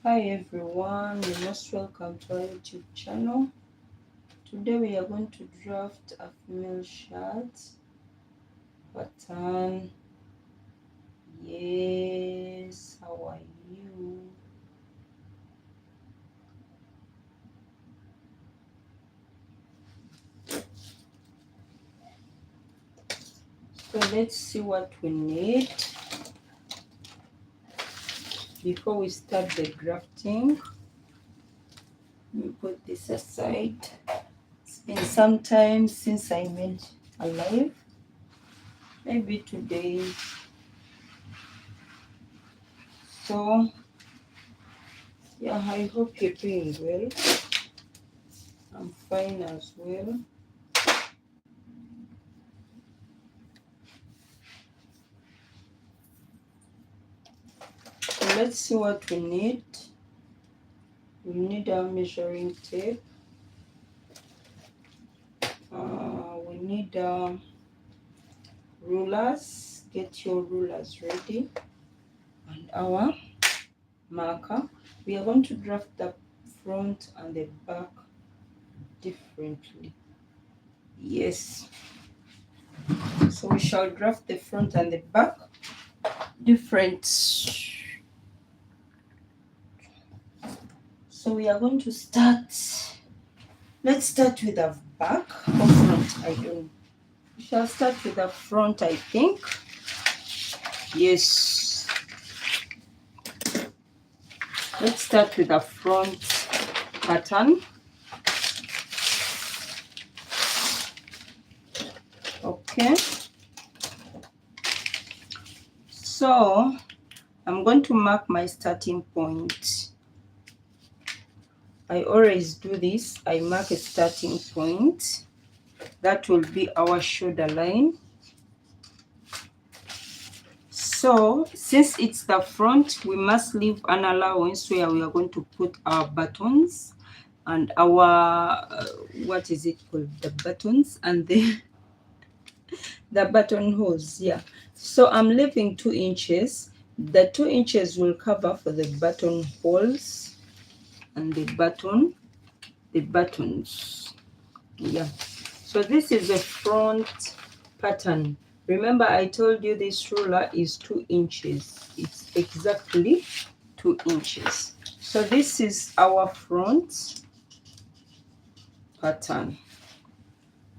Hi everyone, you're most welcome to our YouTube channel. Today we are going to draft a female shirt pattern. Yes, how are you? So let's see what we need before we start the drafting. Let me put this aside. It's been some time since I made a live. Maybe today. So yeah, I hope you're doing well. I'm fine as well. So let's see what we need. We need our measuring tape. We need rulers. Get your rulers ready. And our marker. We are going to draft the front and the back differently. Yes. So we shall draft the front and the back different. So we are going to start. Let's start with the back or front. I don't know. We shall start with the front, I think. Yes. Let's start with the front pattern. Okay. So I'm going to mark my starting point. I always do this. I mark a starting point. That will be our shoulder line. So since it's the front, we must leave an allowance where we are going to put our buttons and our what is it called, the buttons and the buttonholes. Yeah, so I'm leaving 2 inches. The 2 inches will cover for the buttonholes and the buttons. Yeah, so this is a front pattern. Remember, I told you this ruler is 2 inches. It's exactly 2 inches. So this is our front pattern.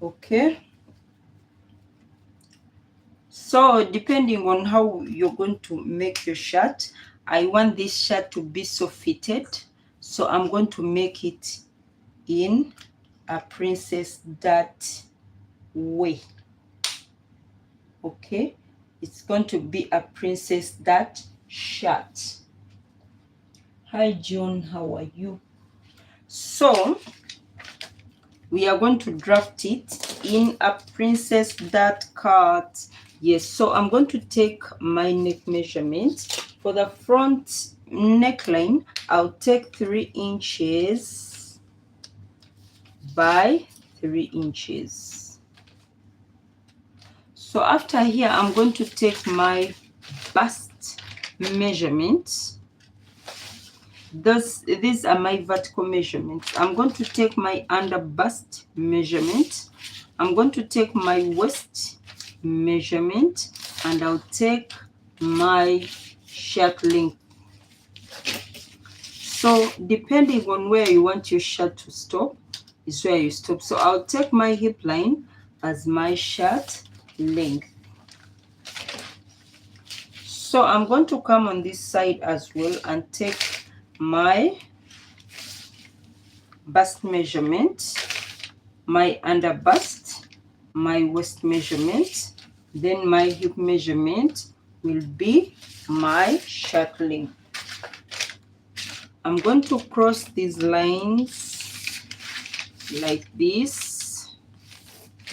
Okay. So depending on how you're going to make your shirt, I want this shirt to be so fitted. So I'm going to make it in a princess dart way. Okay, it's going to be a princess dart shirt. Hi June, how are you? So we are going to draft it in a princess dart cut. Yes, so I'm going to take my neck measurement. For the front neckline, I'll take 3 inches by 3 inches. So after here, I'm going to take my bust measurement. These are my vertical measurements. I'm going to take my under bust measurement. I'm going to take my waist measurement, and I'll take my shirt length. So depending on where you want your shirt to stop is where you stop. So I'll take my hip line as my shirt length. So I'm going to come on this side as well and take my bust measurement, my under bust, my waist measurement, then my hip measurement will be my shirt length. I'm going to cross these lines like this.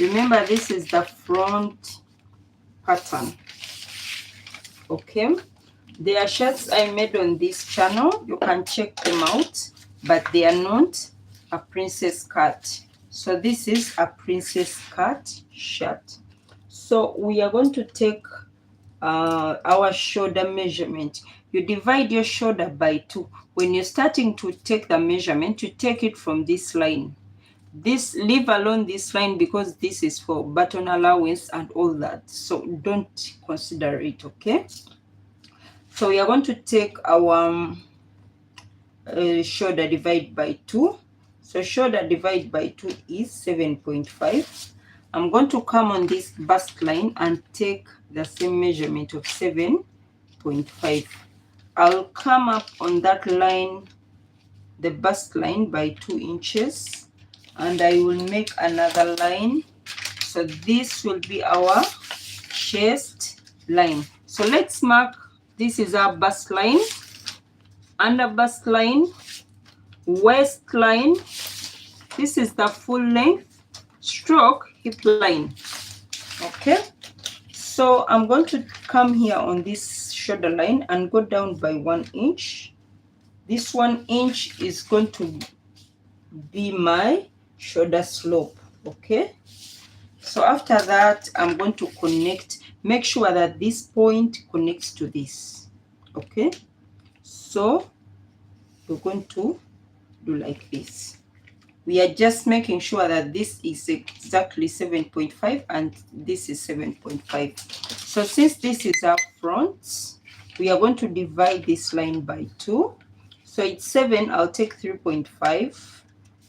Remember, this is the front pattern. Okay, there are shirts I made on this channel. You can check them out, but they are not a princess cut. So this is a princess cut shirt. So we are going to take our shoulder measurement. You divide your shoulder by 2. When you're starting to take the measurement, you take it from this line. This, leave alone this line because this is for button allowance and all that, so don't consider it, okay? So we are going to take our shoulder divide by 2. So shoulder divide by 2 is 7.5. I'm going to come on this bust line and take the same measurement of 7.5. I'll come up on that line, the bust line, by 2 inches, and I will make another line. So this will be our chest line. So let's mark, this is our bust line, under bust line, waist line. This is the full length stroke hip line. Okay, so I'm going to come here on this shoulder line and go down by 1 inch. This 1 inch is going to be my shoulder slope. Okay, so after that I'm going to connect, make sure that this point connects to this. Okay, so we're going to do like this. We are just making sure that this is exactly 7.5 and this is 7.5. So since this is our front, we are going to divide this line by 2. So it's 7, I'll take 3.5.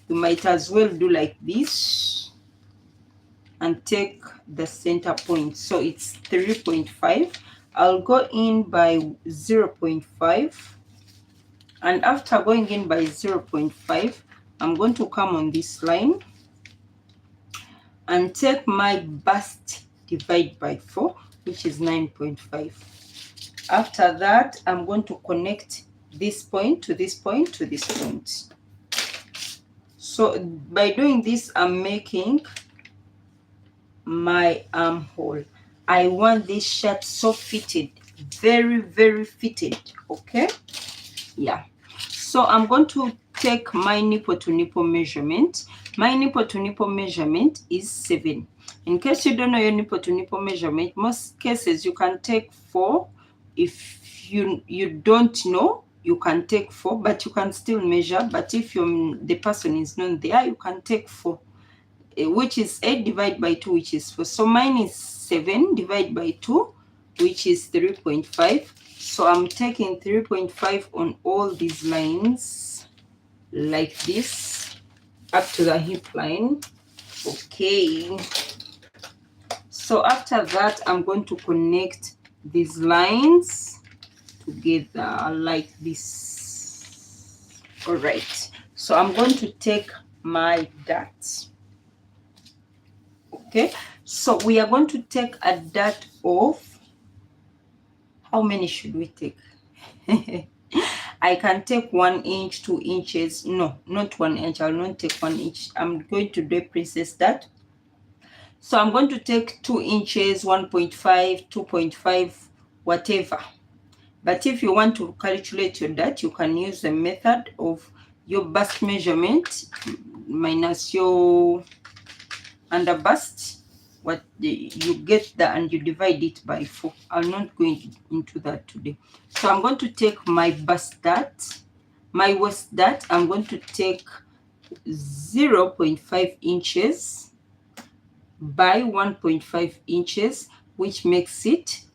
You might as well do like this and take the center point. So it's 3.5. I'll go in by 0.5. And after going in by 0.5, I'm going to come on this line and take my bust divide by 4, which is 9.5. After that, I'm going to connect this point to this point to this point. So by doing this, I'm making my armhole. I want this shirt so fitted, very, very fitted. Okay, yeah. So I'm going to take my nipple to nipple measurement. My nipple to nipple measurement is 7. In case you don't know your nipple to nipple measurement, most cases you can take 4. If you don't know, you can take 4, but you can still measure. But if the person is not there, you can take 4, which is 8 divided by 2, which is 4. So mine is 7 divided by 2, which is 3.5. So I'm taking 3.5 on all these lines like this up to the hip line. Okay, so after that I'm going to connect these lines together like this. All right, so I'm going to take my dart. Okay, so we are going to take a dart of, how many should we take? I can take 1 inch, 2 inches. No, not 1 inch. I'll not take 1 inch. I'm going to do a princess dart. So I'm going to take 2 inches, 1.5, 2.5, whatever. But if you want to calculate your dart, you can use the method of your bust measurement minus your under bust. What you get that, and you divide it by 4. I'm not going into that today. So I'm going to take my bust dart, my waist dart. I'm going to take 0.5 inches by 1.5 inches, which makes it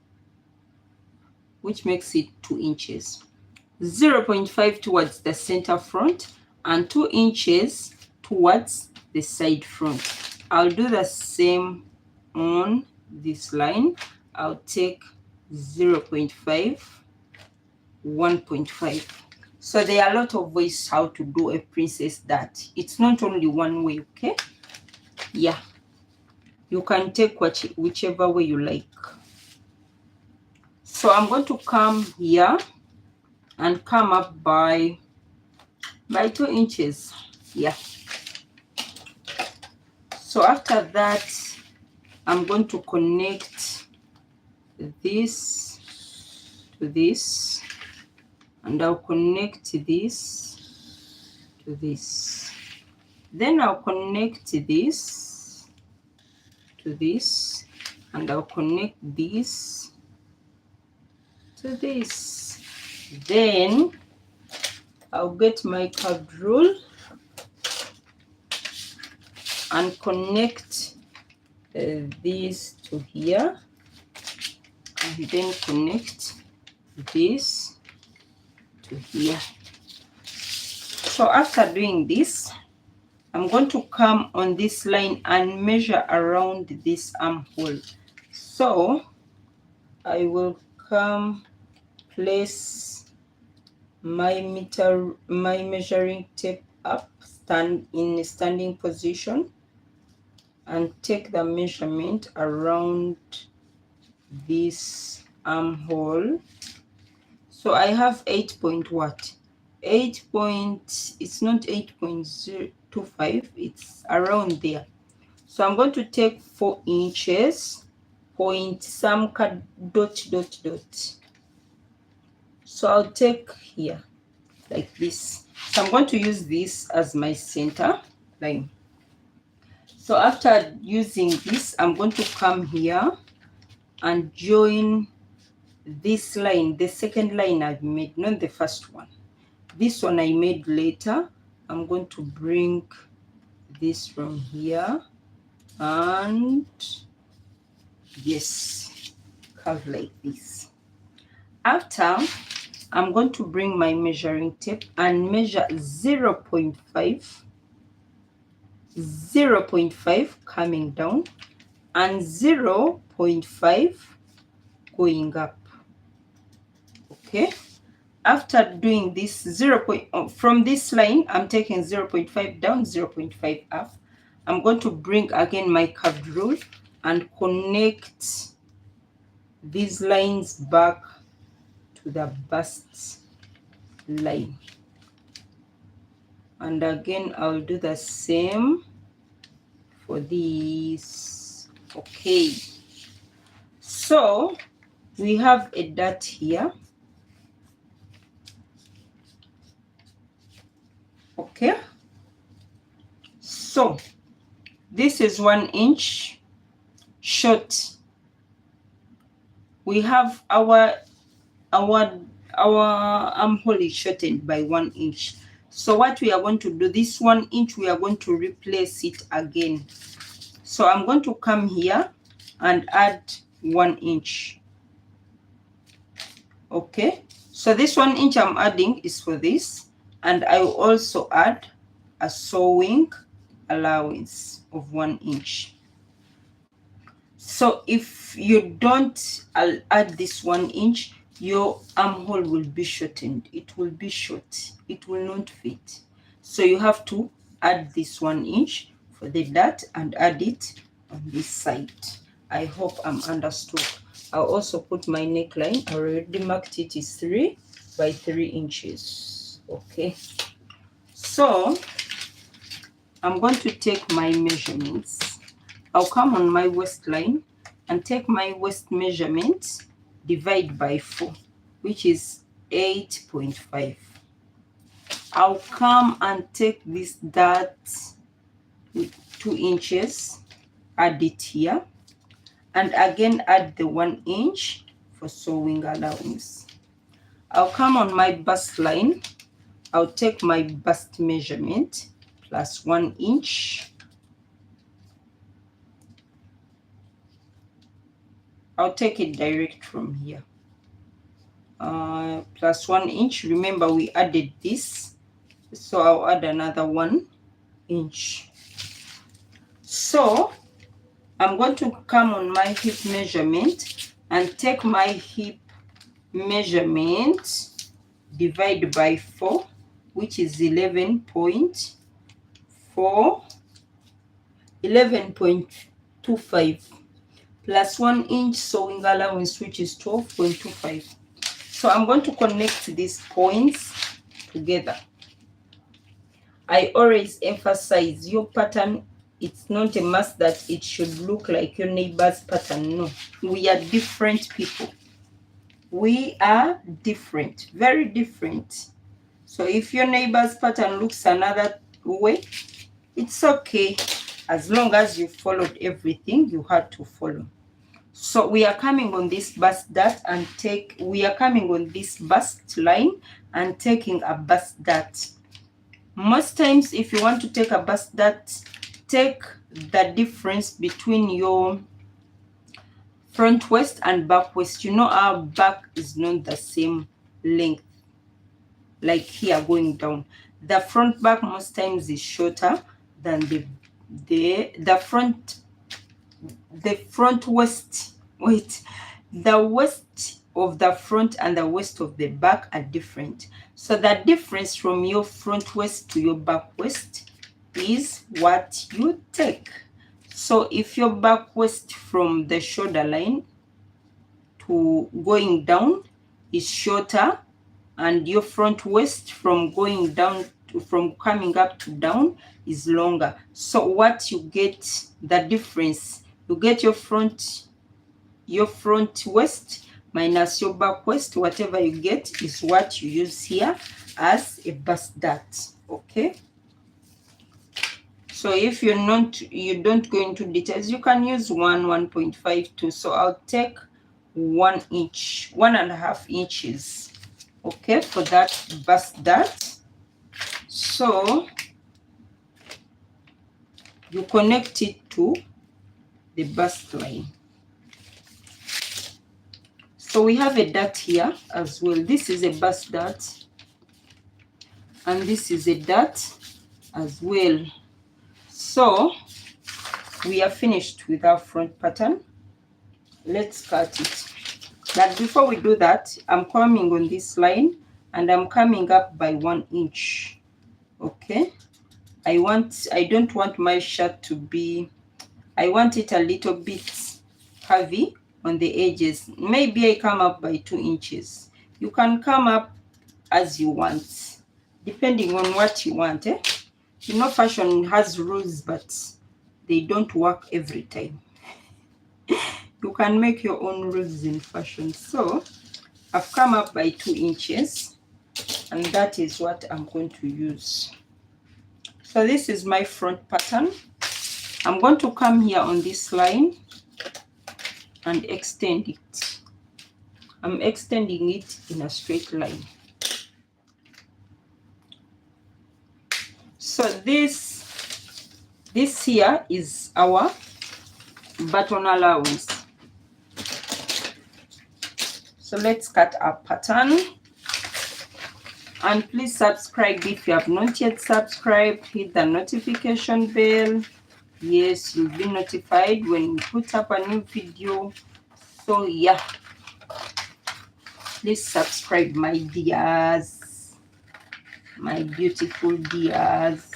2 inches. 0.5 towards the center front and 2 inches towards the side front. I'll do the same on this line. I'll take 0.5, 1.5. So there are a lot of ways how to do a princess dart. It's not only one way. Okay, yeah, you can take whichever way you like. So I'm going to come here and come up by 2 inches. Yeah, so after that I'm going to connect this to this, and I'll connect this to this. Then I'll connect this to this, and I'll connect this to this. Then I'll get my curved rule and connect this to here, and then connect this to here. So after doing this, I'm going to come on this line and measure around this armhole. So I will come, place my measuring tape up, stand in a standing position, and take the measurement around this armhole. So I have 8 point what? 8 point, it's not 8.025, it's around there. So I'm going to take 4 inches, point some dot dot dot. So I'll take here like this. So I'm going to use this as my center line. So after using this, I'm going to come here and join this line, the second line I've made, not the first one. This one I made later. I'm going to bring this from here and yes, curve like this. After, I'm going to bring my measuring tape and measure 0.5 coming down and 0.5 going up. Okay, after doing this from this line, I'm taking 0.5 down, 0.5 up. I'm going to bring again my curved rule and connect these lines back to the bust line, and again I'll do the same for these. Okay, so we have a dot here. Okay, so this is 1 inch short. We have our armhole is shortened by 1 inch. So what we are going to do, this 1 inch, we are going to replace it again. So I'm going to come here and add 1 inch. Okay, so this 1 inch I'm adding is for this, and I will also add a sewing allowance of 1 inch. So if you don't add this 1 inch, your armhole will be shortened. It will be short. It will not fit. So you have to add this 1 inch for the dart and add it on this side. I hope I'm understood. I'll also put my neckline. I already marked it is 3 by 3 inches. Okay. So I'm going to take my measurements. I'll come on my waistline and take my waist measurement, divide by 4, which is 8.5. I'll come and take this dart with 2 inches, add it here, and again add the 1 inch for sewing allowance. I'll come on my bust line. I'll take my bust measurement plus 1 inch. I'll take it direct from here. Plus 1 inch. Remember, we added this, so I'll add another 1 inch. So I'm going to come on my hip measurement and take my hip measurement, divide by 4, which is 11.25 plus 1 inch sewing allowance, which is 12.25. So I'm going to connect these points together. I always emphasize your pattern. It's not a must that it should look like your neighbor's pattern. No, we are different people. We are different, very different. So if your neighbor's pattern looks another way, it's okay, as long as you followed everything you had to follow. So we are coming on this bust dart and we are coming on this bust line and taking a bust dart. Most times if you want to take a bust dart, take the difference between your front waist and back waist. You know our back is not the same length, like here going down. The front back most times is shorter than the front waist. Wait, the waist of the front and the waist of the back are different. So the difference from your front waist to your back waist is what you take. So if your back waist from the shoulder line to going down is shorter, and your front waist from going down from coming up to down is longer, so what you get, the difference, you get your front waist minus your back waist. Whatever you get is what you use here as a bust dart. Okay, so if you don't go into details, you can use 1.5, 2. So I'll take 1 inch, 1.5 inches, okay, for that bust dart. So you connect it to the bust line. So we have a dart here as well. This is a bust dart and this is a dart as well. So we are finished with our front pattern. Let's cut it. But before we do that, I'm coming on this line and I'm coming up by 1 inch. Okay, I don't want my shirt to be, I want it a little bit heavy on the edges. Maybe I come up by 2 inches. You can come up as you want, depending on what you want. You know, fashion has rules, but they don't work every time. You can make your own rules in fashion. So I've come up by 2 inches and that is what I'm going to use. So this is my front pattern. I'm going to come here on this line and extend it. I'm extending it in a straight line. So this here is our button allowance. So let's cut our pattern. And please subscribe if you have not yet subscribed. Hit the notification bell. Yes, you'll be notified when we put up a new video. So yeah, please subscribe, my dears, my beautiful dears.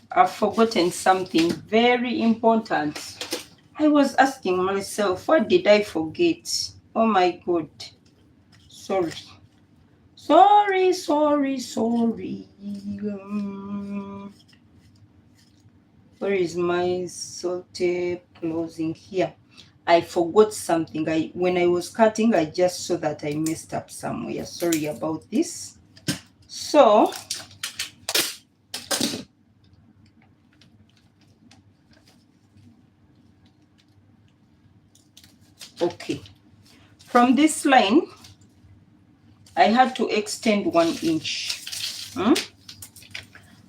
I've forgotten something very important. I was asking myself, what did I forget? Oh my God. Sorry. Where is my salted closing here? I forgot something. When I was cutting, I just saw that I messed up somewhere. Sorry about this. So okay, from this line I had to extend 1 inch.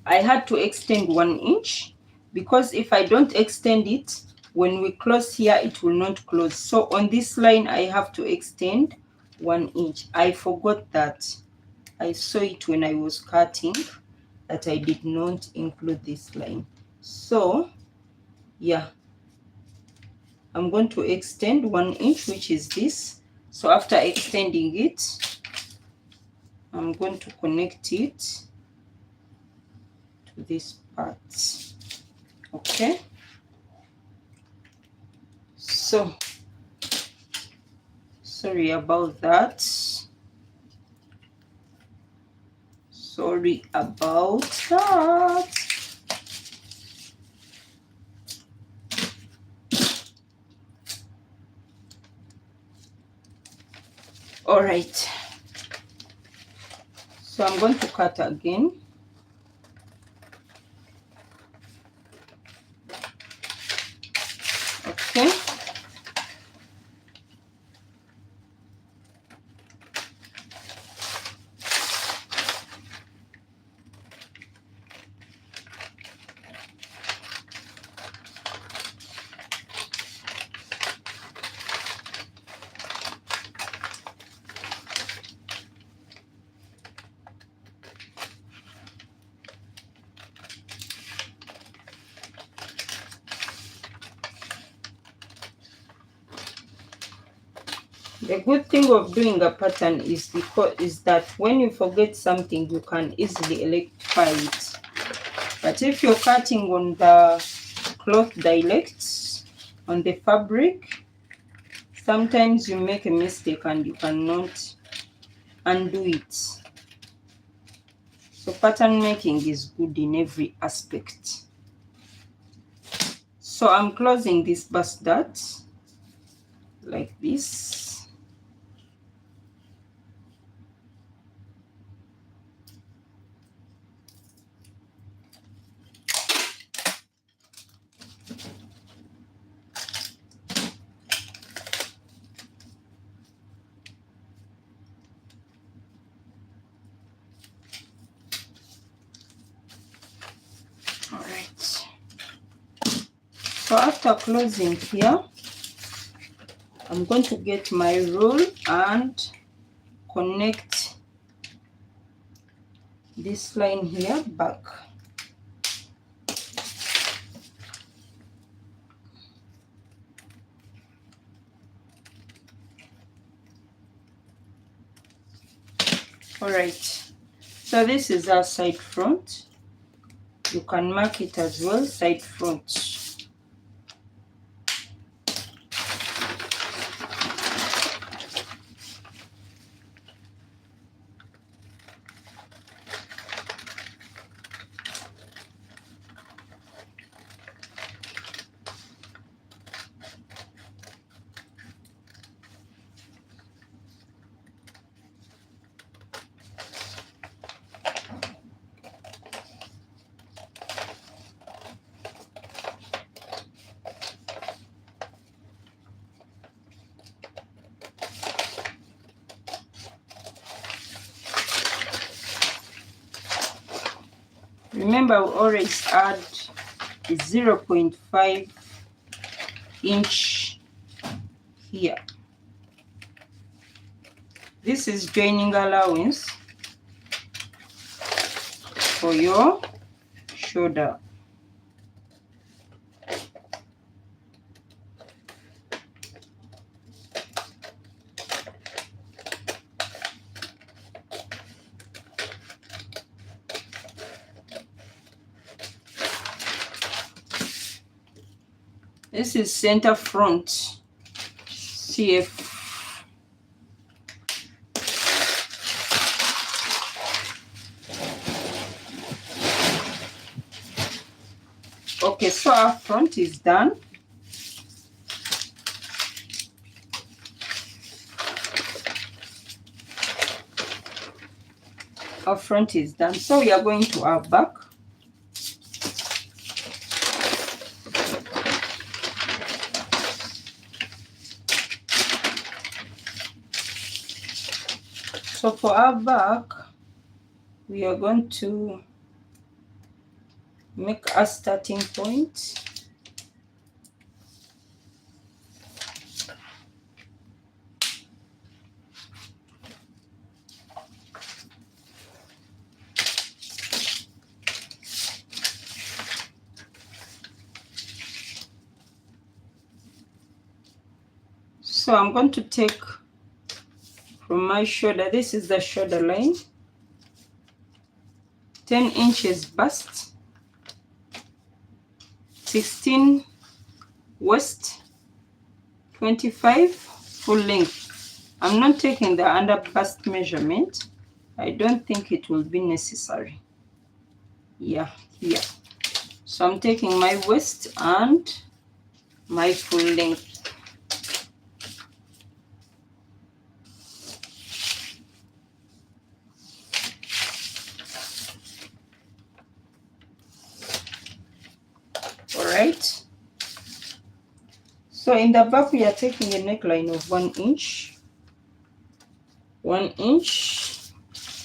I had to extend 1 inch because if I don't extend it, when we close here it will not close. So on this line I have to extend 1 inch. I forgot that. I saw it when I was cutting that I did not include this line. So yeah, I'm going to extend 1 inch, which is this. So after extending it, I'm going to connect it to this part. Okay, so sorry about that. Sorry about that. All right. So I'm going to cut again. Okay. The good thing of doing a pattern is that when you forget something, you can easily rectify it. But if you're cutting on the cloth direct, on the fabric, sometimes you make a mistake and you cannot undo it. So pattern making is good in every aspect. So I'm closing this bust dart like this. All right. So after closing here, I'm going to get my rule and connect this line here back. All right, so this is our side front. You can mark it as well, side front. Remember, we always add a 0.5 inch here. This is joining allowance for your shoulder. This is center front CF. Okay, so our front is done. Our front is done. So we are going to our back. So for our back, we are going to make a starting point. So I'm going to take from my shoulder, this is the shoulder line, 10 inches bust, 16 waist, 25 full length. I'm not taking the under bust measurement, I don't think it will be necessary. Yeah, here. So I'm taking my waist and my full length. All right. So in the back, we are taking a neckline of 1 inch. 1 inch.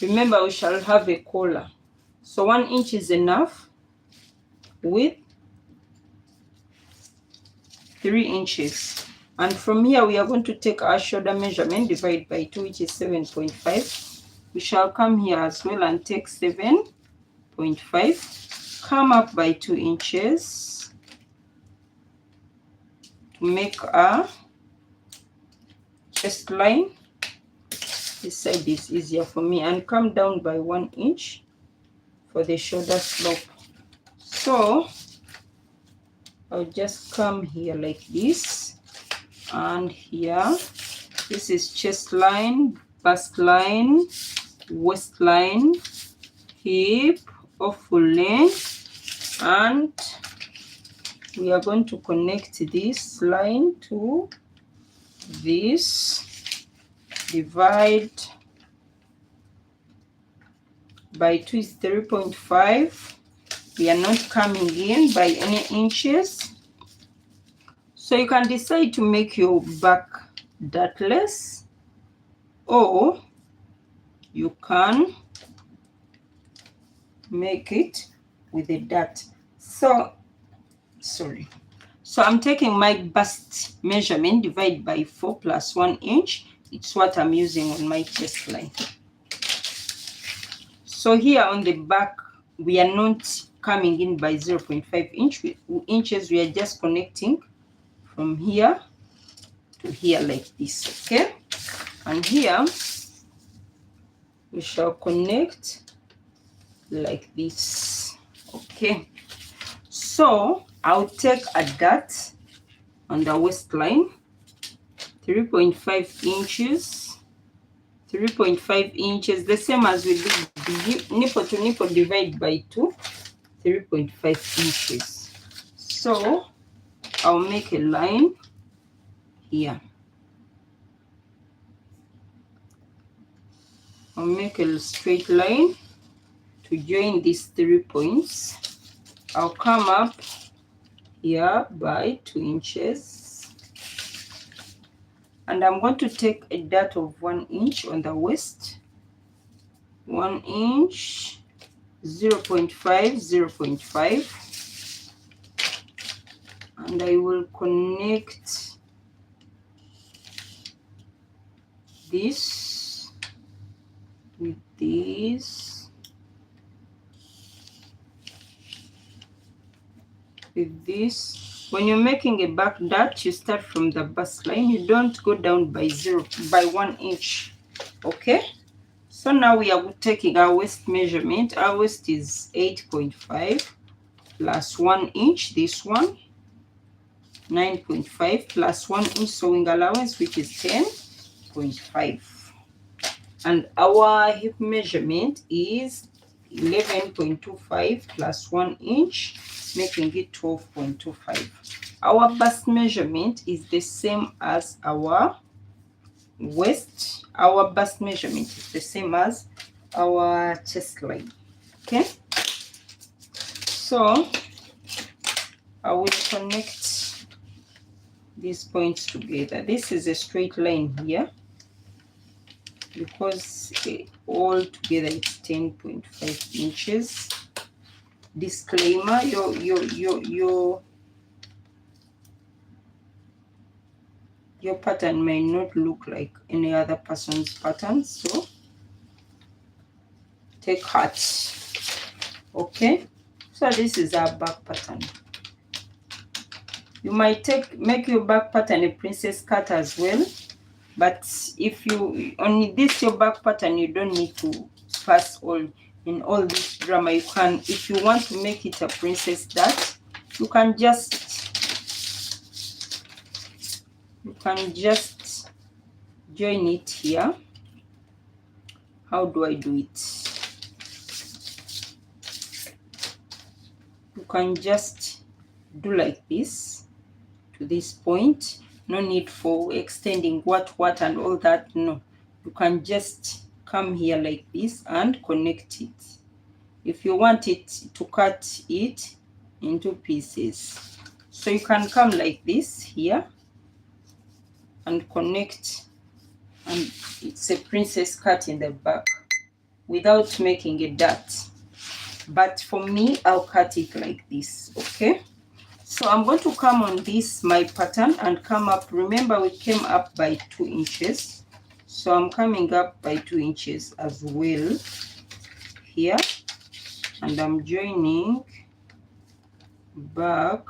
Remember, we shall have a collar. So 1 inch is enough with 3 inches. And from here, we are going to take our shoulder measurement, divide by 2, which is 7.5. We shall come here as well and take 7.5. Come up by 2 inches to make a chest line. This side is easier for me, and come down by 1 inch for the shoulder slope. So I'll just come here like this, and here this is chest line, bust line, waistline, hip of full length, and we are going to connect this line to this. Divide by 2 is 3.5. We are not coming in by any inches. So you can decide to make your back dartless, or you can make it with a dart. So I'm taking my bust measurement, divide by 4 plus 1 inch. It's what I'm using on my chest line. So here on the back, we are not coming in by 0.5 inches. We are just connecting from here to here like this, okay? And here, we shall connect like this, okay? So I'll take a dart on the waistline, 3.5 inches, 3.5 inches, the same as we did the nipple to nipple, divide by 2, 3.5 inches. So I'll make a line here. I'll make a straight line to join these 3 points. I'll come up here by 2 inches. And I'm going to take a dart of 1 inch on the waist. 1 inch, 0.5, 0.5. And I will connect this with this, with this. When you're making a back dart, you start from the bust line. You don't go down by 1 inch, okay? So now we are taking our waist measurement. Our waist is 8.5 plus 1 inch, this one, 9.5 plus 1 inch sewing allowance, which is 10.5. And our hip measurement is 11.25 plus 1 inch, making it 12.25. Our bust measurement is the same as our waist. Our bust measurement is the same as our chest line, okay? So I will connect these points together. This is a straight line here, because all together it's 10.5 inches. Disclaimer, your pattern may not look like any other person's pattern, so take heart, okay? So this is our back pattern. You might make your back pattern a princess cut as well, but if you only this your back pattern, you don't need to pass all this drama. You can, if you want to make it a princess dart, you can just join it here. How do I do it? You can just do like this to this point. No need for extending what and all that. No, you can just come here like this and connect it. If you want it to cut it into pieces, so you can come like this here and connect, and it's a princess cut in the back without making a dot. But for me, I'll cut it like this. Okay, so I'm going to come on this my pattern and come up. Remember, we came up by 2 inches, so I'm coming up by 2 inches as well here, and I'm joining back.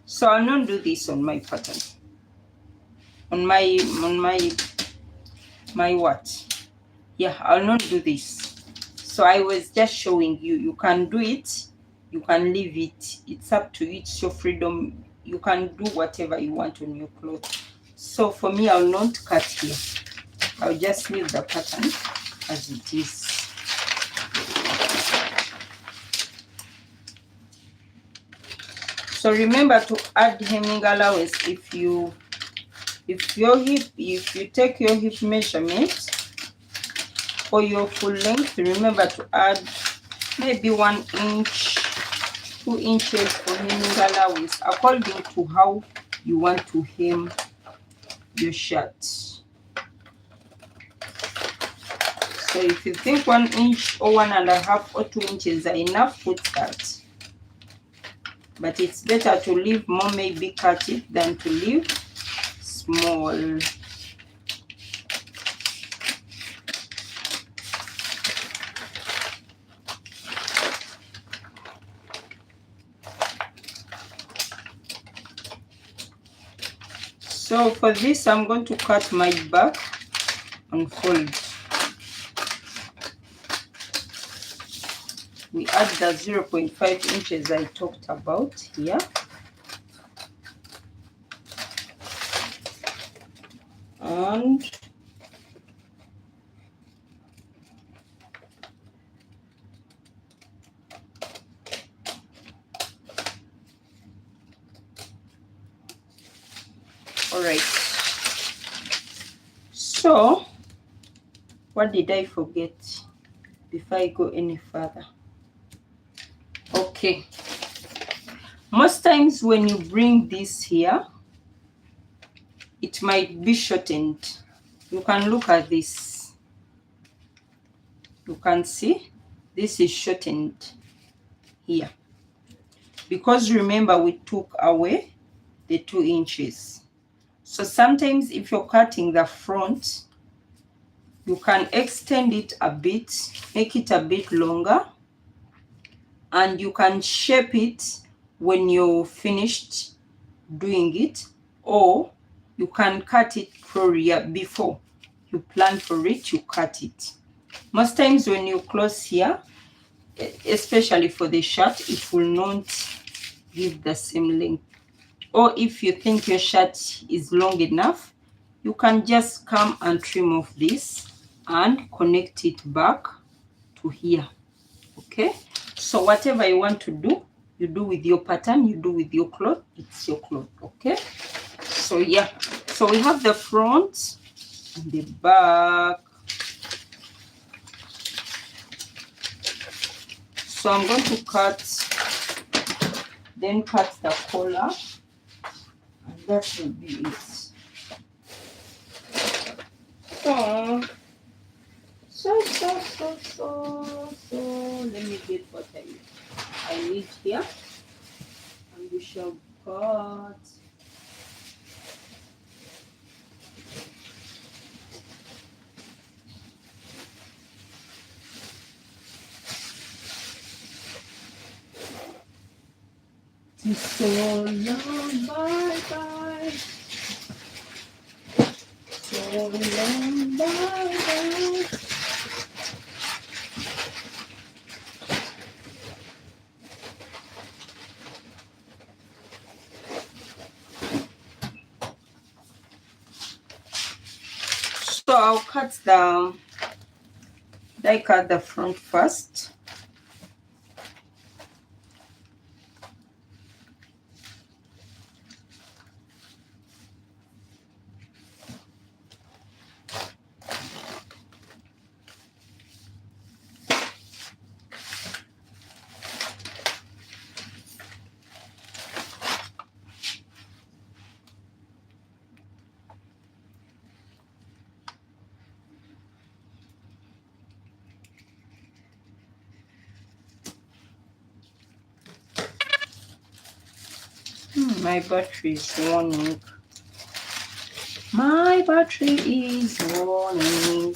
So I'll not do this on my pattern, on my what, yeah, I'll not do this. So I was just showing you, you can do it, you can leave it, it's up to you, it's your freedom. You can do whatever you want on your cloth. So for me, I'll not cut here, I'll just leave the pattern as it is. So remember to add hemming allowance. If you take your hip measurement for your full length, remember to add maybe 1 inch, 2 inches for hemming allowance, according to how you want to hem your shirt. So if you think 1 inch or 1.5 or 2 inches are enough, put that. But it's better to leave more, maybe cut it, than to leave small. So for this, I'm going to cut my back and fold. We add the 0.5 inches I talked about here. And all right. So what did I forget before I go any further? Okay, most times when you bring this here, it might be shortened. You can look at this. You can see this is shortened here, because remember we took away the 2 inches. So sometimes if you're cutting the front, you can extend it a bit, make it a bit longer, and you can shape it when you're finished doing it, or you can cut it prior, before you plan for it, you cut it. Most times when you close here, especially for the shirt, it will not give the same length. Or if you think your shirt is long enough, you can just come and trim off this and connect it back to here. Okay, so whatever you want to do, you do with your pattern, you do with your cloth, it's your cloth. Okay, so yeah, so we have the front and the back. So I'm going to cut, then cut the collar, and that will be it. So let me get what I need here, and we shall cut. So long, bye-bye. So long, bye-bye. die cut the front first. My battery is warning. My battery is warning.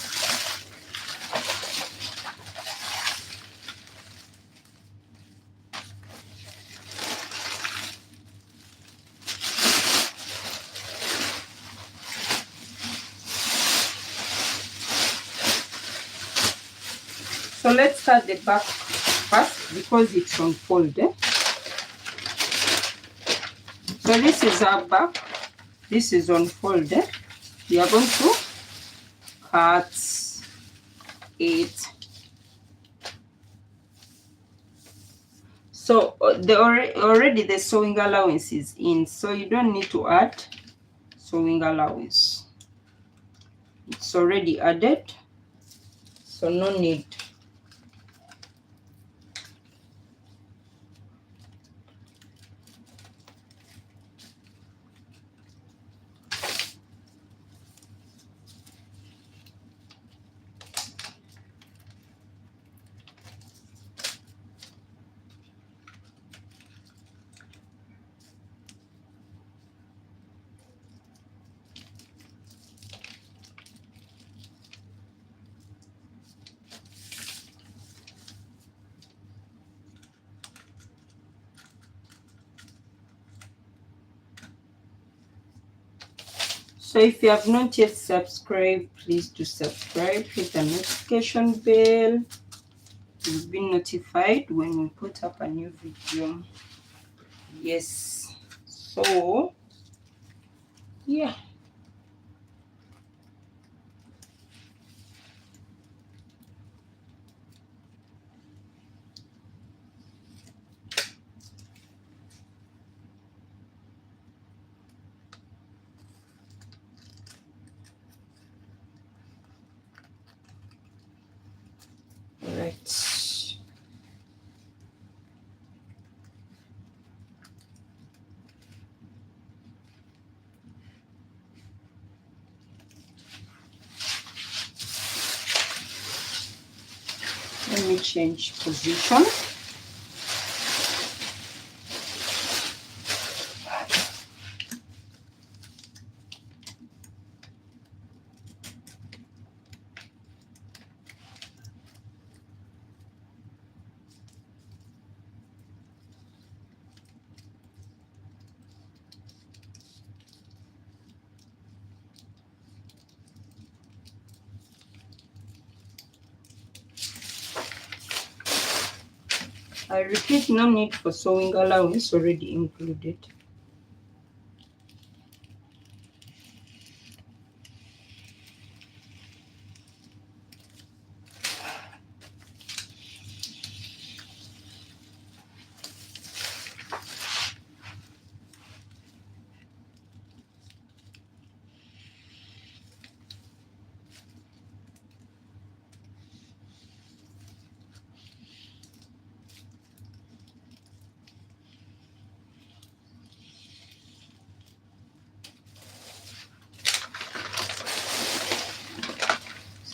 So let's start the back first because it's unfolded. So this is our back. This is unfolded. We are going to cut it. So already the sewing allowance is in, so you don't need to add sewing allowance. It's already added, so no need. So if you have not yet subscribed, please do subscribe, hit the notification bell. You'll be notified when we put up a new video. Yes. So, yeah. Right. Let me change position. I repeat, no need for sewing allowance, already included.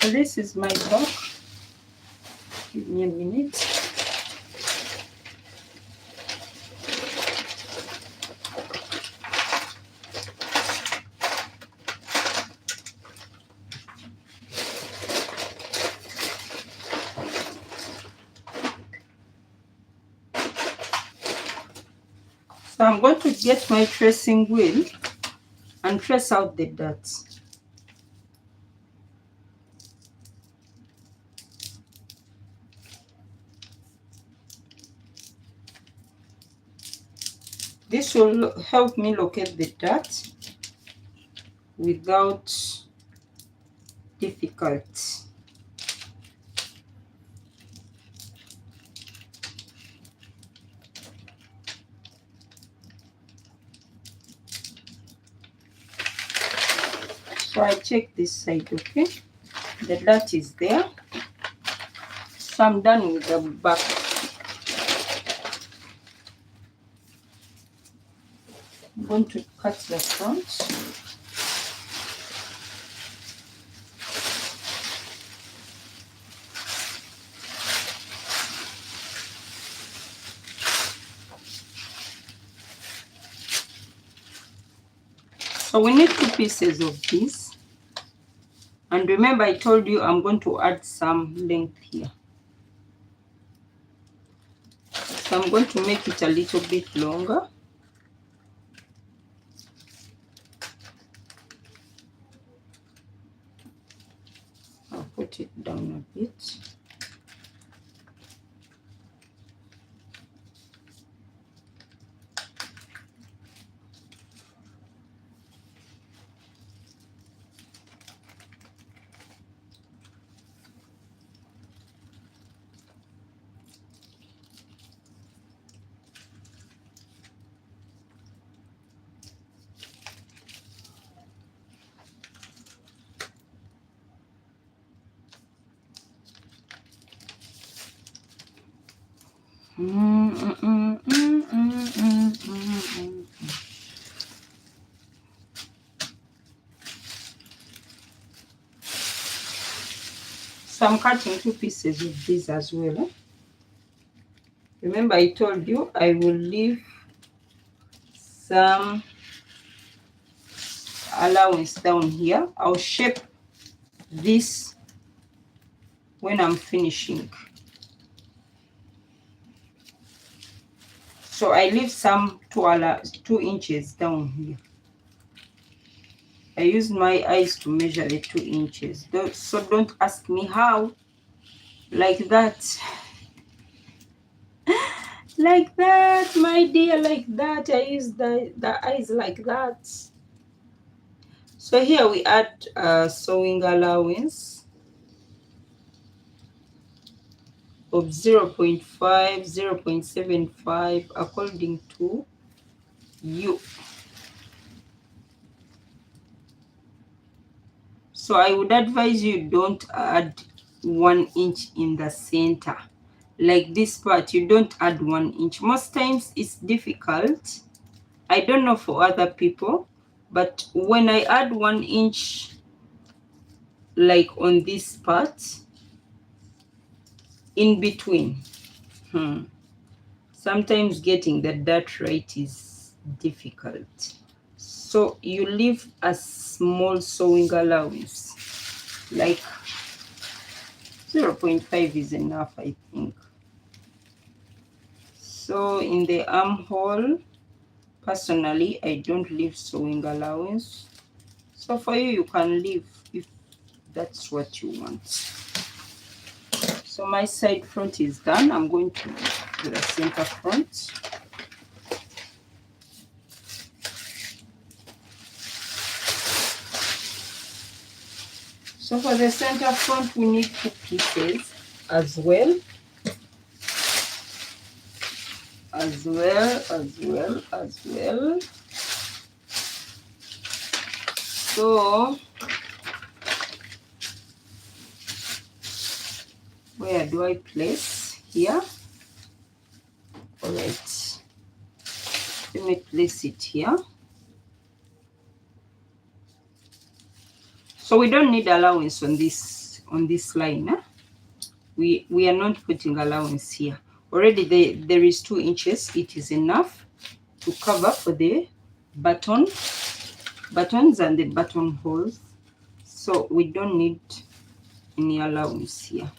So this is my back. Give me a minute. So I'm going to get my tracing wheel and trace out the dots. This will help me locate the dots without difficult. So I check this side, okay? The dart is there. So I'm done with the back. I'm going to cut the front. So we need 2 pieces of this. And remember I told you I'm going to add some length here. So I'm going to make it a little bit longer. I'll put it down a bit. So I'm cutting 2 pieces of this as well. Remember I told you I will leave some allowance down here. I'll shape this when I'm finishing. So I leave some 2 inches down here. I used my eyes to measure the 2 inches. So don't ask me how. Like that. Like that, my dear, like that. I use the eyes like that. So here we add sewing allowance of 0.5, 0.75 according to you. So I would advise you don't add 1 inch in the center. Like this part, you don't add 1 inch. Most times it's difficult. I don't know for other people, but when I add 1 inch, like on this part, in between, sometimes getting the dart right is difficult. So you leave a small sewing allowance, like 0.5 is enough, I think. So in the armhole, personally, I don't leave sewing allowance. So for you, you can leave if that's what you want. So my side front is done. I'm going to do the center front. So for the center front, we need 2 pieces as well. So where do I place? Here. All right. Let me place it here. So we don't need allowance on this line. We are not putting allowance here. Already there is 2 inches. It is enough to cover for the buttons and the buttonholes. So we don't need any allowance here.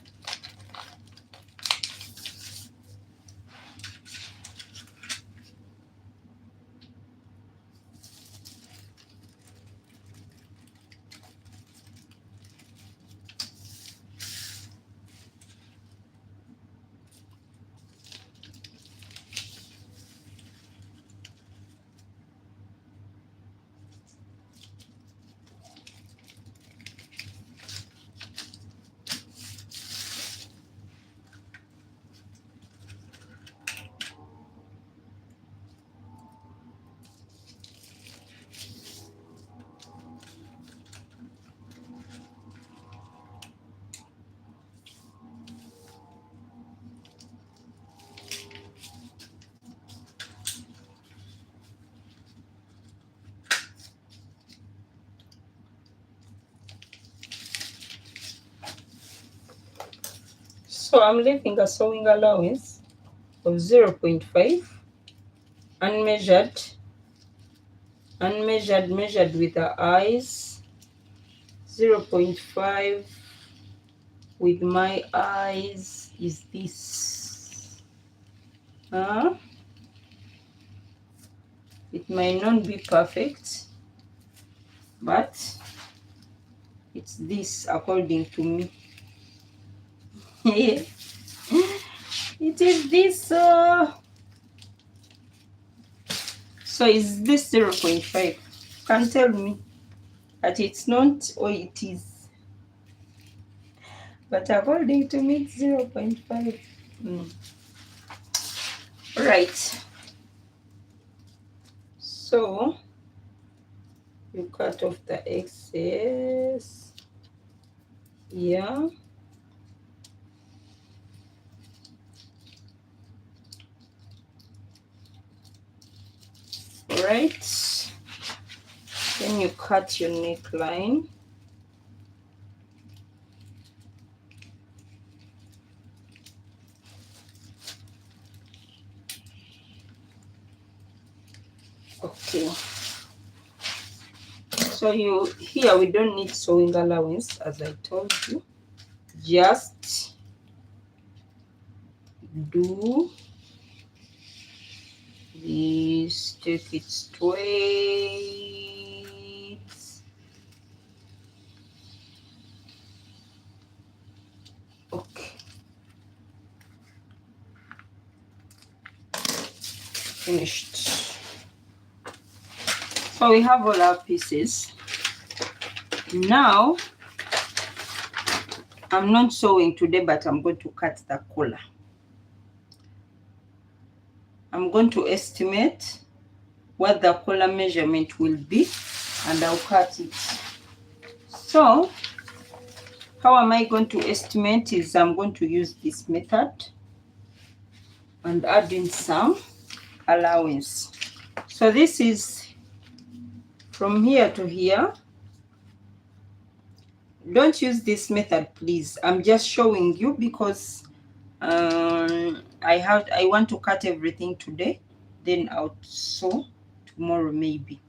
So I'm leaving a sewing allowance of 0.5, unmeasured, measured with the eyes, 0.5 with my eyes is this. It might not be perfect, but it's this according to me. It is this. So is this 0.5? Can tell me that it's not or it is. But according to me, it's 0.5. Right. So you cut off the excess. Yeah. Right. Then you cut your neckline. Okay. So here we don't need sewing allowance, as I told you. Just do this, take it straight. Okay. Finished. So we have all our pieces. Now, I'm not sewing today, but I'm going to cut the collar. I'm going to estimate what the collar measurement will be, and I'll cut it. So, how am I going to estimate is I'm going to use this method and add in some allowance. So this is from here to here. Don't use this method, please. I'm just showing you because I want to cut everything today, then I'll sew tomorrow maybe.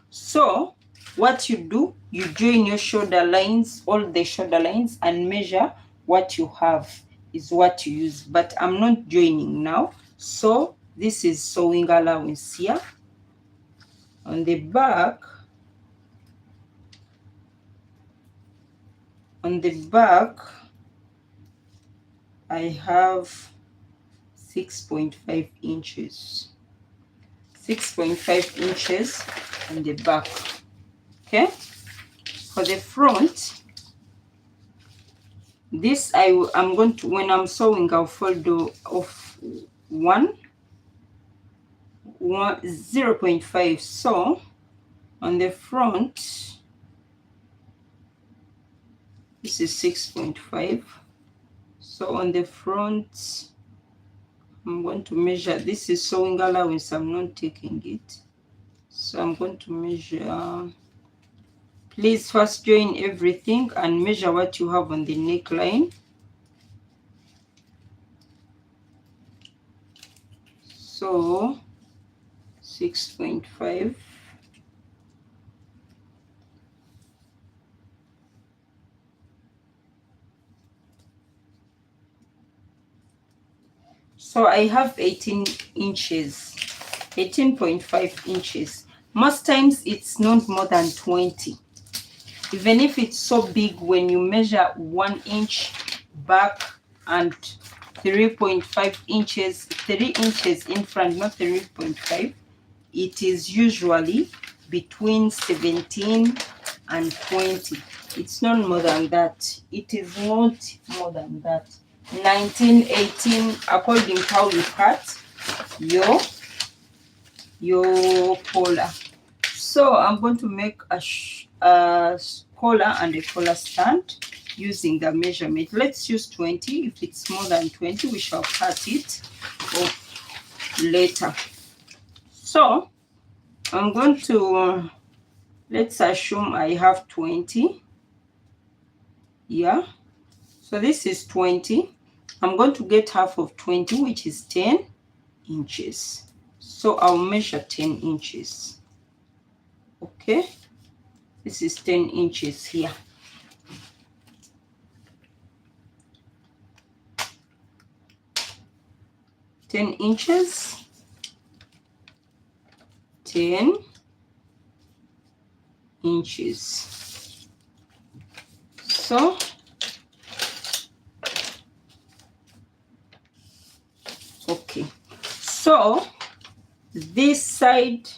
So what you do, you join your shoulder lines, all the shoulder lines, and measure what you have is what you use. But I'm not joining now. So this is sewing allowance here. On the back, I have 6.5 inches. 6.5 inches on the back. Okay. For the front, this I'm going to, when I'm sewing, I'll fold off 0.5. So on the front, this is 6.5. So on the front, I'm going to measure. This is sewing allowance, I'm not taking it. So I'm going to measure. Please first join everything and measure what you have on the neckline. So 6.5. So I have 18 inches, 18.5 inches. Most times it's not more than 20. Even if it's so big, when you measure 1 inch back and 3.5 inches, 3 inches in front, not 3.5, it is usually between 17 and 20. It's not more than that. It is not more than that. 19, 18, according to how you cut your collar. So I'm going to make a collar and a collar stand using the measurement. Let's use 20. If it's more than 20, we shall cut it off later. So I'm going to, let's assume I have 20. Yeah. So this is 20. I'm going to get half of 20, which is 10 inches. So I'll measure 10 inches. Okay, this is 10 inches here. Ten inches, 10 inches. So okay, so this side,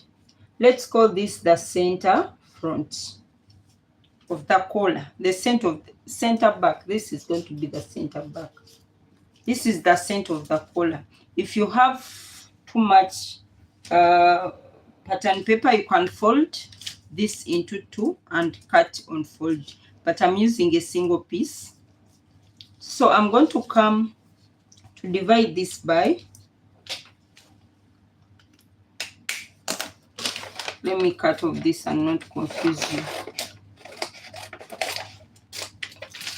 let's call this the center front of the collar, the center back. This is going to be the center back. This is the center of the collar. If you have too much pattern paper, you can fold this into two and cut on fold, but I'm using a single piece. So I'm going to come to divide this by, let me cut off this and not confuse you.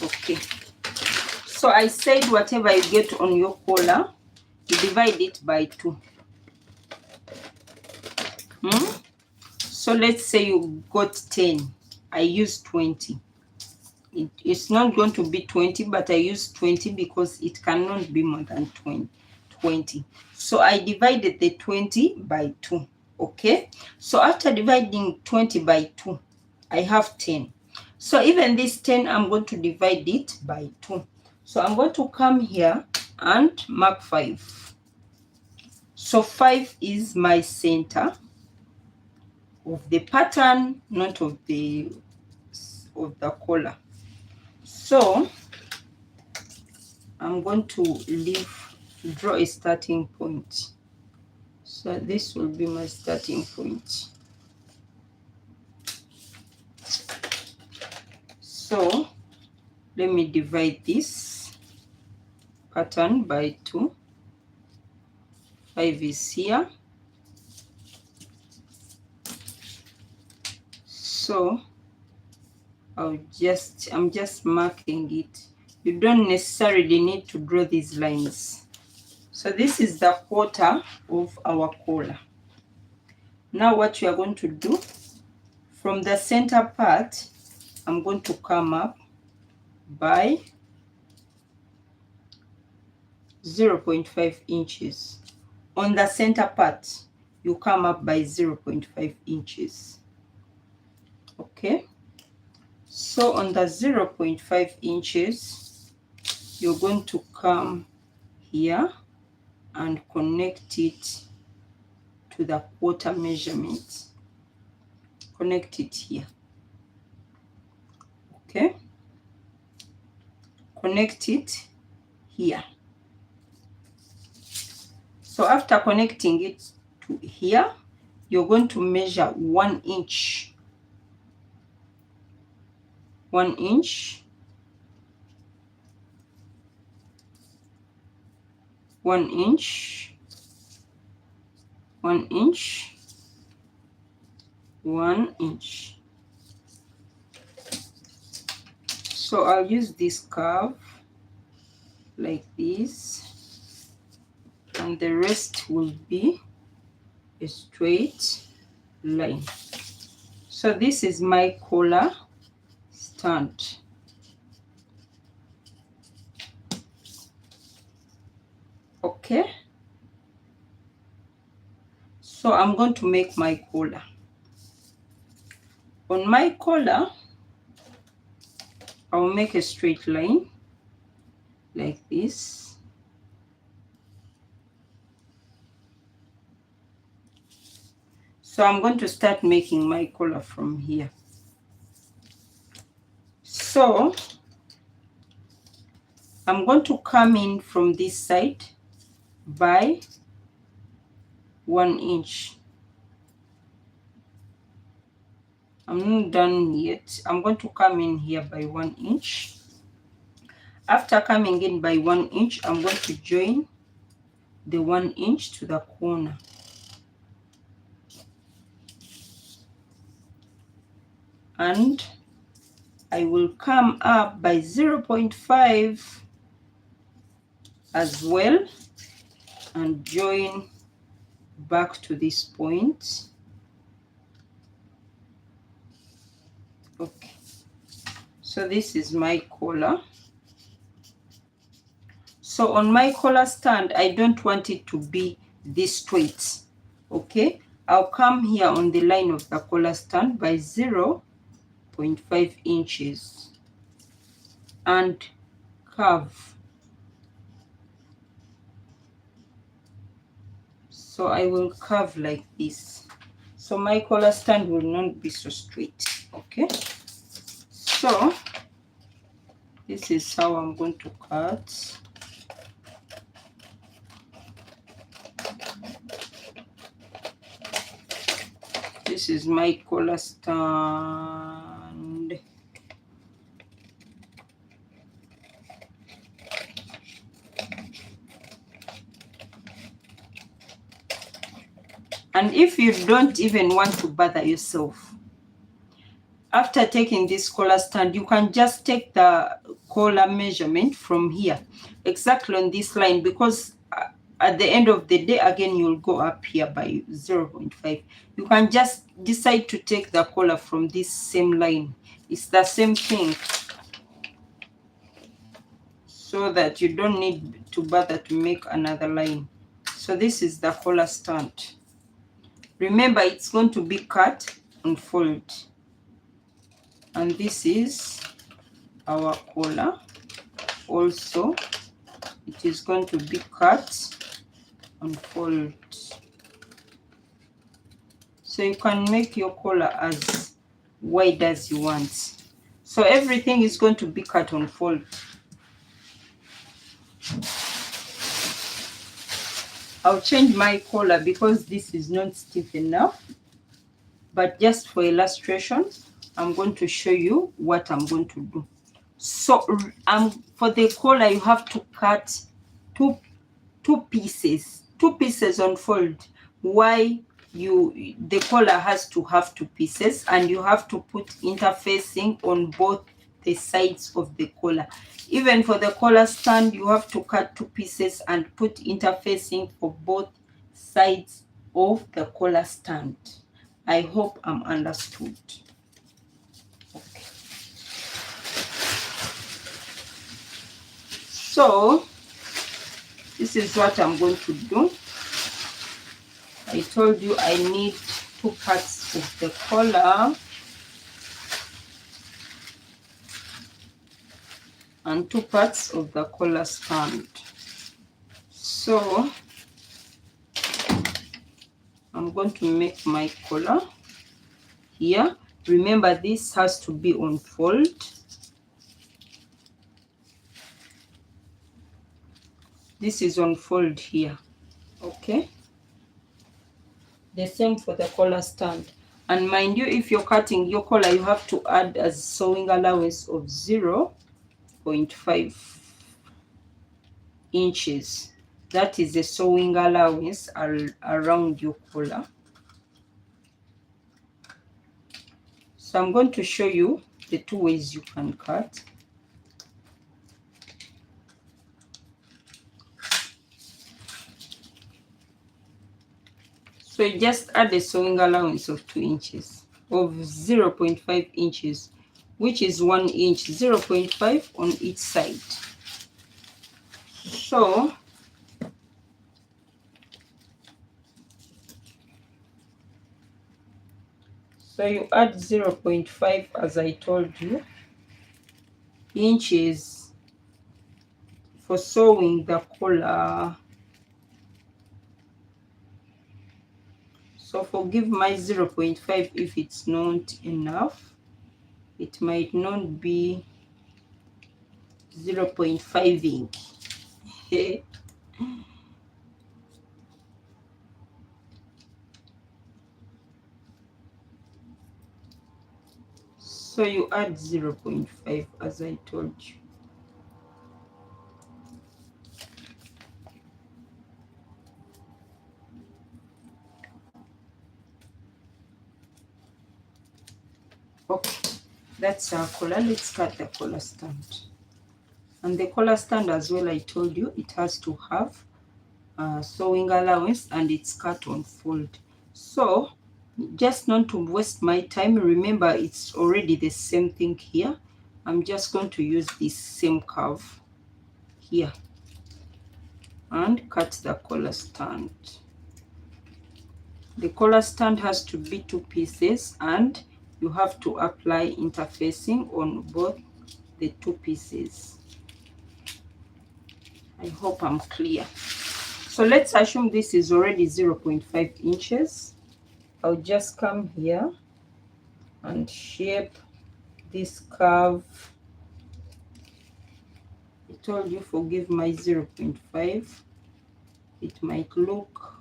Okay, so I said whatever you get on your collar, you divide it by 2. So let's say you got 10, I use 20. It's not going to be 20, but I use 20 because it cannot be more than 20. So I divided the 20 by 2. Okay, so after dividing 20 by 2, I have 10. So even this 10, I'm going to divide it by 2. So I'm going to come here and mark 5. So 5 is my center of the pattern, not of the collar. So I'm going to draw a starting point. So this will be my starting point. So let me divide this pattern by 2. 5 is here. So I'm just marking it. You don't necessarily need to draw these lines. So this is the quarter of our collar. Now what you are going to do, from the center part, I'm going to come up by 0.5 inches. On the center part, you come up by 0.5 inches. Okay, so on the 0.5 inches, you're going to come here and connect it to the quarter measurement. Connect it here. Okay, connect it here. So after connecting it to here, you're going to measure 1 inch. 1 inch. 1 inch. 1 inch. 1 inch. So I'll use this curve like this, and the rest will be a straight line. So this is my collar stand. Okay, so I'm going to make my collar. On my collar, I'll make a straight line like this. So I'm going to start making my collar from here. So I'm going to come in from this side by 1 inch. I'm not done yet. I'm going to come in here by 1 inch. After coming in by 1 inch, I'm going to join the 1 inch to the corner. And I will come up by 0.5 as well and join back to this point. Okay, so this is my collar. So on my collar stand, I don't want it to be this straight. Okay, I'll come here on the line of the collar stand by 0.5 inches and curve. So I will curve like this. So my collar stand will not be so straight. Okay, so this is how I'm going to cut. This is my collar stand. And if you don't even want to bother yourself, after taking this collar stand, you can just take the collar measurement from here, exactly on this line, because at the end of the day, again, you'll go up here by 0.5. You can just decide to take the collar from this same line. It's the same thing, so that you don't need to bother to make another line. So this is the collar stand. Remember, it's going to be cut and fold. And this is our collar. Also, it is going to be cut and fold. So you can make your collar as wide as you want. So everything is going to be cut and fold. I'll change my collar because this is not stiff enough. But just for illustration, I'm going to show you what I'm going to do. So for the collar, you have to cut two pieces on fold. Why? The collar has to have 2 pieces, and you have to put interfacing on both the sides of the collar. Even for the collar stand, you have to cut 2 pieces and put interfacing for both sides of the collar stand. I hope I'm understood. Okay. So this is what I'm going to do. I told you I need 2 parts of the collar and 2 parts of the collar stand. So I'm going to make my collar here. Remember, this has to be on fold. This is on fold here. Okay. The same for the collar stand. And mind you, if you're cutting your collar, you have to add a sewing allowance of 0.5 inches. That is the sewing allowance around your collar. So I'm going to show you the 2 ways you can cut. So you just add a sewing allowance of 2 inches, of 0.5 inches, which is 1 inch, 0.5 on each side. So you add 0.5, as I told you, inches for sewing the collar. So forgive my 0.5 if it's not enough. It might not be 0.5ing. So you add 0.5, as I told you. Okay, that's our collar. Let's cut the collar stand. And the collar stand as well, I told you it has to have sewing allowance and it's cut on fold. So just not to waste my time, remember it's already the same thing here. I'm just going to use this same curve here and cut the collar stand. The collar stand has to be 2 pieces and you have to apply interfacing on both the 2 pieces. I hope I'm clear. So let's assume this is already 0.5 inches. I'll just come here and shape this curve. I told you forgive my 0.5. It might look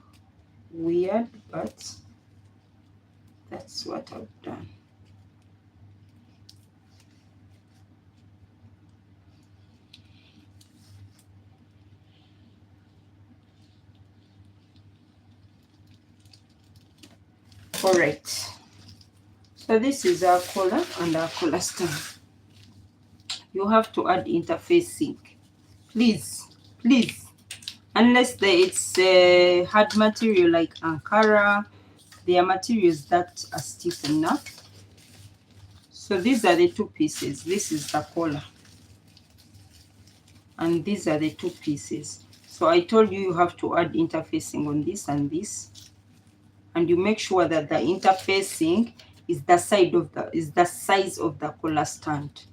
weird, but that's what I've done. All right, so this is our collar and our collar stand. You have to add interfacing, please, unless it's a hard material like Ankara. There are materials that are stiff enough. So these are the 2 pieces. This is the collar and these are the 2 pieces. So I told you you have to add interfacing on this and this, and you make sure that the interfacing is the size of the collar stand.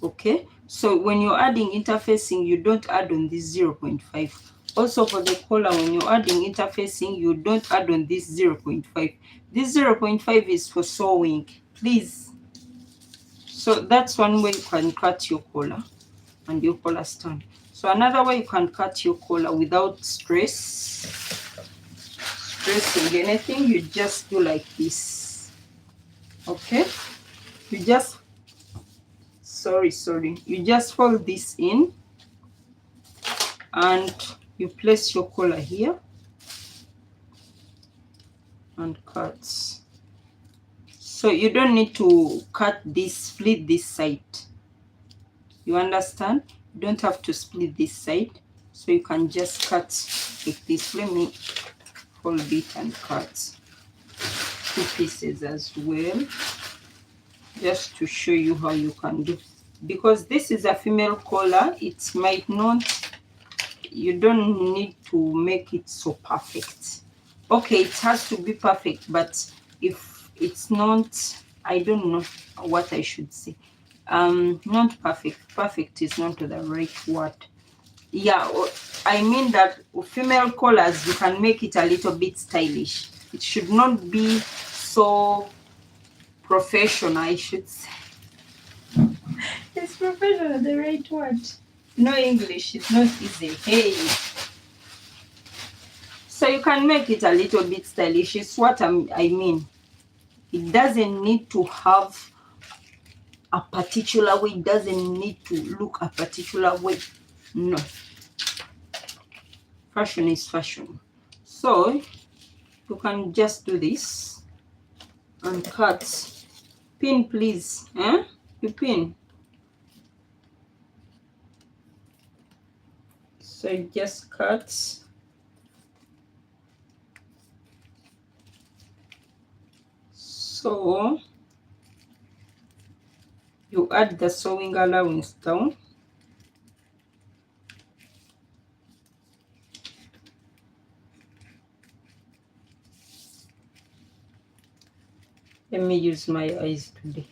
Okay, so when you're adding interfacing, you don't add on this 0.5. Also for the collar, when you're adding interfacing, you don't add on this 0.5. This 0.5 is for sewing, please. So that's one way you can cut your collar and your collar stand. So another way you can cut your collar without stressing anything, you just do like this. Okay, you just you just fold this in and you place your collar here and cut. So you don't need to cut this, split this side. You understand? You don't have to split this side. So you can just cut like this. Let me fold it and cut 2 pieces as well, just to show you how you can do. Because this is a female collar, it might not, you don't need to make it so perfect. Okay, it has to be perfect, but if it's not, I don't know what I should say. Not perfect is not the right word. Yeah, I mean that female collars, you can make it a little bit stylish. It should not be so professional, I should say. Is professional the right word? No, English is not easy. Hey. So you can make it a little bit stylish. It's what I mean. It doesn't need to have a particular way. It doesn't need to look a particular way. No. Fashion is fashion. So you can just do this and cut. Pin, please. You pin. So you just cut. So you add the sewing allowance down. Let me use my eyes today.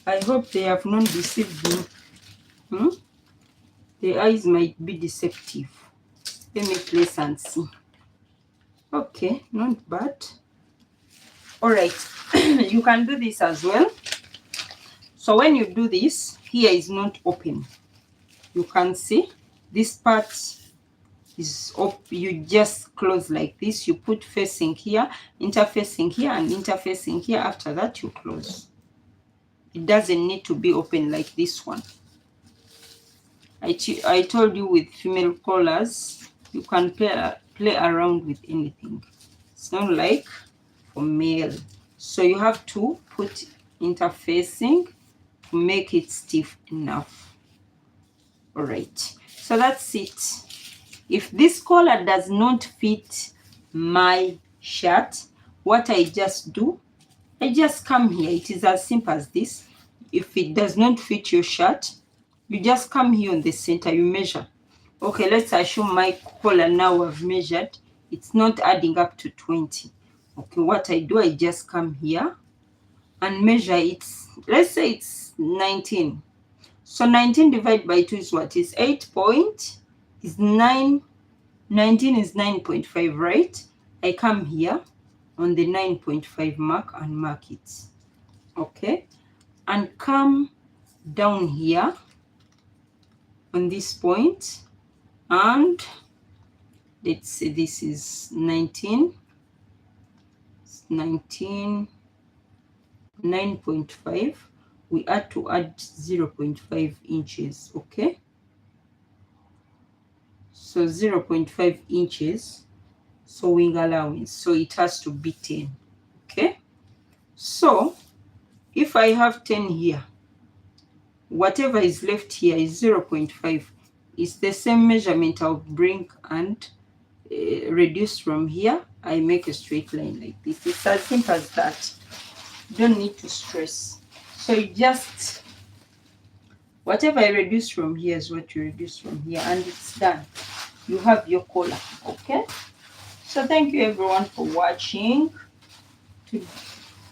I hope they have not deceived me. The eyes might be deceptive. Let me place and see. Okay, not bad. All right, you can do this as well. So when you do this, here is not open. You can see this part is up. You just close like this. You put facing here, interfacing here, and interfacing here. After that, you close. It doesn't need to be open like this one. I told you with female collars, you can play around with anything. It's not like for male. So you have to put interfacing to make it stiff enough. All right, so that's it. If this collar does not fit my shirt, what I just do, I just come here. It is as simple as this. If it does not fit your shirt, you just come here on the center, you measure. Okay, let's assume my collar now I've measured. It's not adding up to 20. Okay, what I do, I just come here and measure it. Let's say it's 19. So 19 divided by 2 is what? Is 8 point, is 9. 19 is 9.5, right? I come here on the 9.5 mark and mark it. Okay, and come down here on this point, and let's say this is 19. It's 19, 9.5. We had to add 0.5 inches. Okay, so 0.5 inches, sewing allowance, so it has to be 10. Okay, so if I have 10 here, whatever is left here is 0.5. It's the same measurement I'll bring and reduce from here. I make a straight line like this. It's as simple as that. You don't need to stress. So you just, whatever I reduce from here is what you reduce from here, and it's done. You have your collar. Okay, so thank you everyone for watching.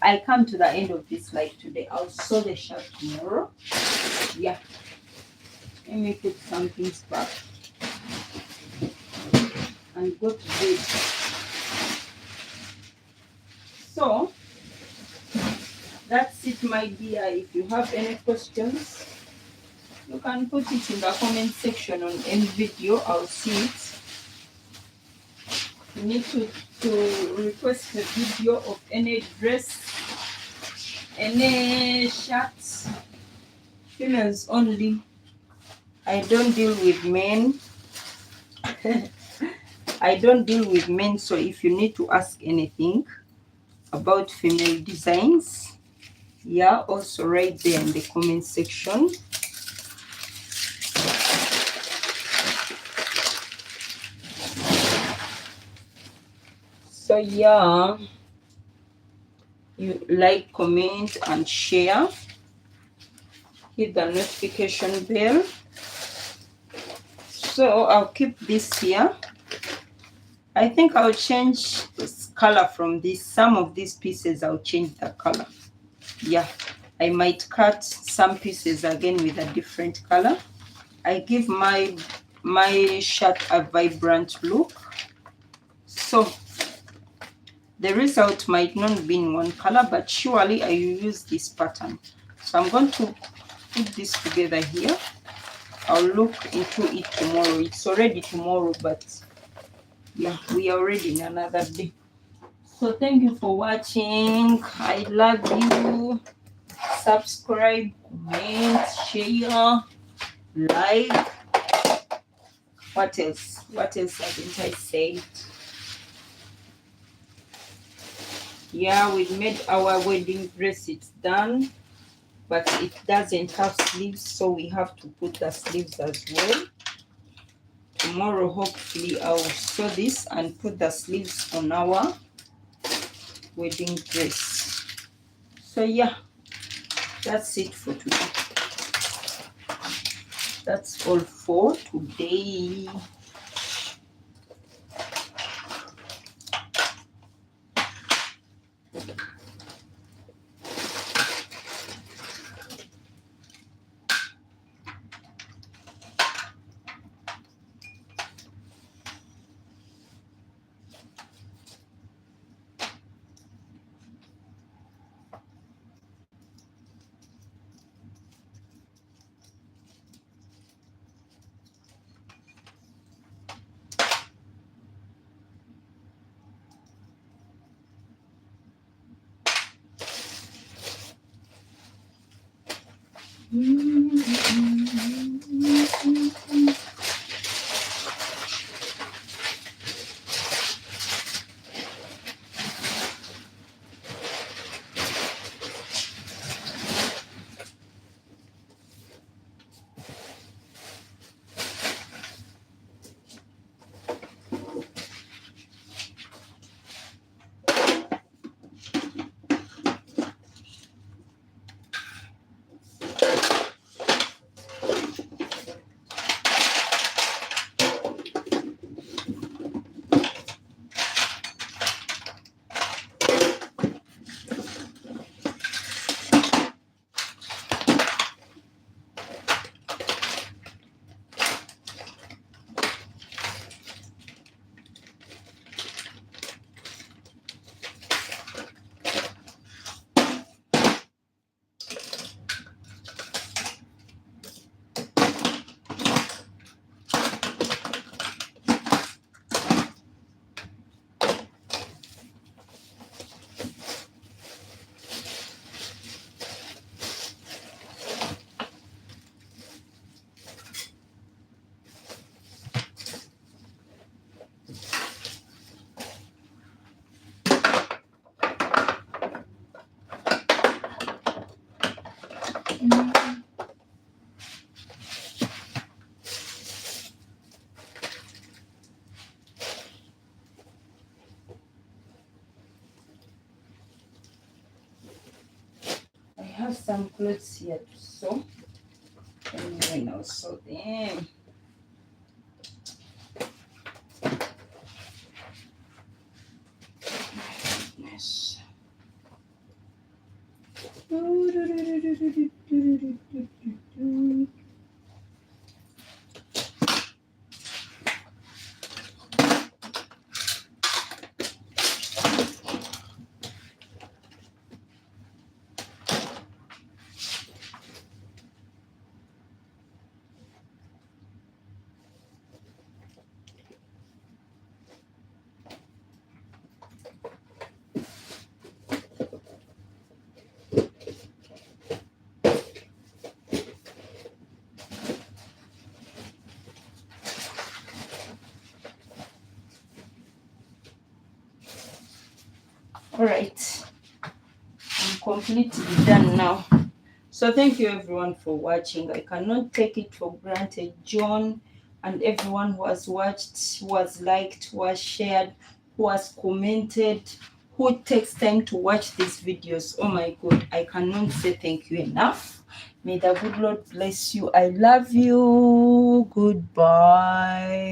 I come to the end of this live today. I'll sew the shirt tomorrow. Yeah, let me put some things back and go to bed. So that's it, my dear. If you have any questions, you can put it in the comment section on any video. I'll see it. You need to request a video of any dress, any shirts, females only. I don't deal with men. I don't deal with men, so if you need to ask anything about female designs, yeah, also right there in the comment section. So yeah, you like, comment and share. Hit the notification bell. So I'll keep this here. I think I'll change this color from this. Some of these pieces I'll change the color. Yeah, I might cut some pieces again with a different color. I give my shirt a vibrant look, so the result might not be in one color, but surely I will use this pattern. So I'm going to put this together here. I'll look into it tomorrow. It's already tomorrow, but yeah, we are already in another day. So thank you for watching. I love you. Subscribe, comment, share, like. What else? What else haven't I said? Yeah, we made our wedding dress. It's done, but it doesn't have sleeves, so we have to put the sleeves as well. Tomorrow, hopefully, I'll sew this and put the sleeves on our wedding dress. So yeah, that's it for today. That's all for today. I have some clothes here to sew, and then I'll sew them. Goodness. All right, I'm completely done now. So thank you everyone for watching. I cannot take it for granted. John and everyone who has watched, who has liked, who has shared, who has commented, who takes time to watch these videos. Oh my God, I cannot say thank you enough. May the good Lord bless you. I love you. Goodbye.